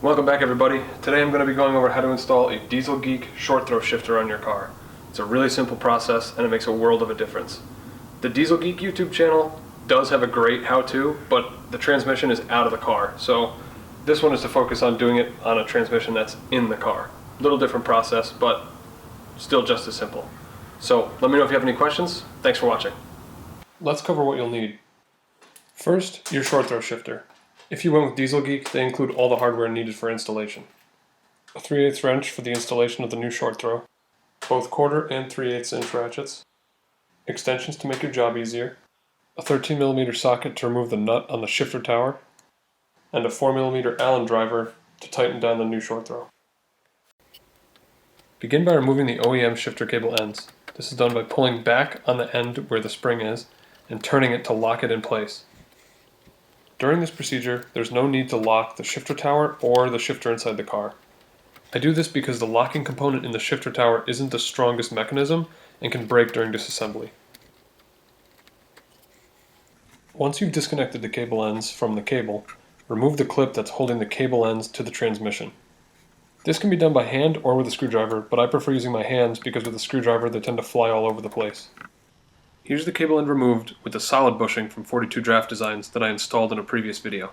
Welcome back everybody. Today I'm going to be going over how to install a Dieselgeek Short Throw Shifter on your car. It's a really simple process and it makes a world of a difference. The Dieselgeek YouTube channel does have a great how-to, but the transmission is out of the car. So this one is to focus on doing it on a transmission that's in the car. A little different process, but still just as simple. So let me know if you have any questions. Thanks for watching. Let's cover what you'll need. First, your short throw shifter. If you went with Dieselgeek, they include all the hardware needed for installation. A 3/8 wrench for the installation of the new short throw, both 1/4 and 3/8 inch ratchets, extensions to make your job easier, a 13mm socket to remove the nut on the shifter tower, and a 4mm Allen driver to tighten down the new short throw. Begin by removing the OEM shifter cable ends. This is done by pulling back on the end where the spring is and turning it to lock it in place. During this procedure, there's no need to lock the shifter tower or the shifter inside the car. I do this because the locking component in the shifter tower isn't the strongest mechanism and can break during disassembly. Once you've disconnected the cable ends from the cable, remove the clip that's holding the cable ends to the transmission. This can be done by hand or with a screwdriver, but I prefer using my hands because with a screwdriver they tend to fly all over the place. Here's the cable end removed with the solid bushing from 42 Draft Designs that I installed in a previous video.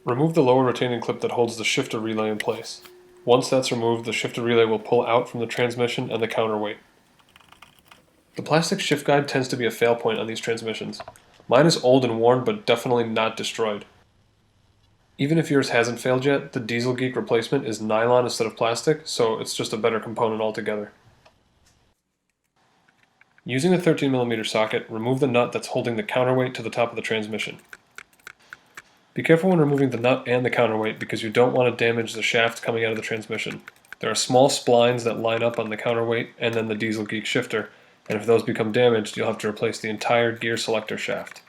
Remove the lower retaining clip that holds the shifter relay in place. Once that's removed, the shifter relay will pull out from the transmission and the counterweight. The plastic shift guide tends to be a fail point on these transmissions. Mine is old and worn, but definitely not destroyed. Even if yours hasn't failed yet, the Dieselgeek replacement is nylon instead of plastic, so it's just a better component altogether. Using the 13mm socket, remove the nut that's holding the counterweight to the top of the transmission. Be careful when removing the nut and the counterweight because you don't want to damage the shaft coming out of the transmission. There are small splines that line up on the counterweight and then the Dieselgeek shifter, and if those become damaged, you'll have to replace the entire gear selector shaft.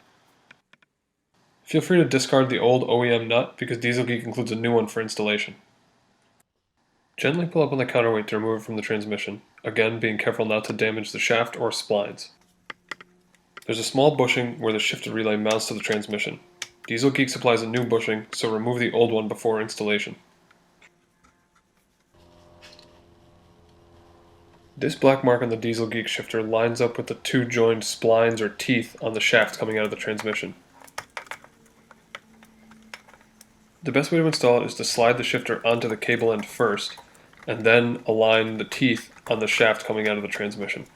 Feel free to discard the old OEM nut because Dieselgeek includes a new one for installation. Gently pull up on the counterweight to remove it from the transmission, again being careful not to damage the shaft or splines. There's a small bushing where the shifter relay mounts to the transmission. Dieselgeek supplies a new bushing, so remove the old one before installation. This black mark on the Dieselgeek shifter lines up with the two joined splines or teeth on the shaft coming out of the transmission. The best way to install it is to slide the shifter onto the cable end first, and then align the teeth on the shaft coming out of the transmission.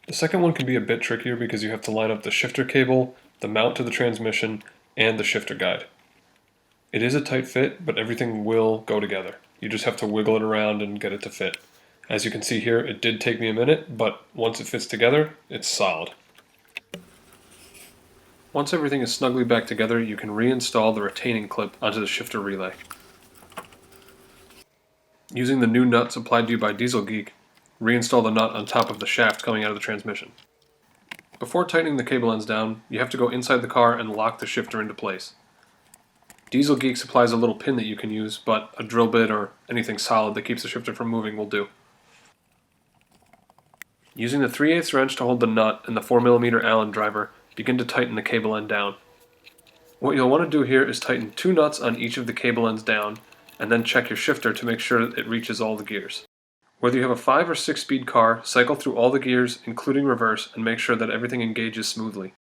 The second one can be a bit trickier because you have to line up the shifter cable, the mount to the transmission, and the shifter guide. It is a tight fit, but everything will go together. You just have to wiggle it around and get it to fit. As you can see here, it did take me a minute, but once it fits together, it's solid. Once everything is snugly back together, you can reinstall the retaining clip onto the shifter relay. Using the new nut supplied to you by Dieselgeek, reinstall the nut on top of the shaft coming out of the transmission. Before tightening the cable ends down, you have to go inside the car and lock the shifter into place. Dieselgeek supplies a little pin that you can use, but a drill bit or anything solid that keeps the shifter from moving will do. Using the 3/8 wrench to hold the nut and the 4mm Allen driver, begin to tighten the cable end down. What you'll want to do here is tighten 2 nuts on each of the cable ends down, and then check your shifter to make sure that it reaches all the gears. Whether you have a 5 or 6 speed car, cycle through all the gears, including reverse, and make sure that everything engages smoothly.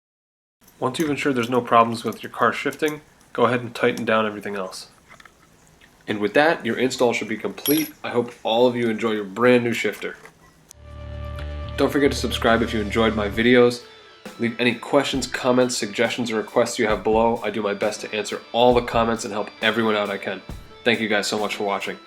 Once you've ensured there's no problems with your car shifting, go ahead and tighten down everything else. And with that, your install should be complete. I hope all of you enjoy your brand new shifter. Don't forget to subscribe if you enjoyed my videos. Leave any questions, comments, suggestions, or requests you have below. I do my best to answer all the comments and help everyone out I can. Thank you guys so much for watching.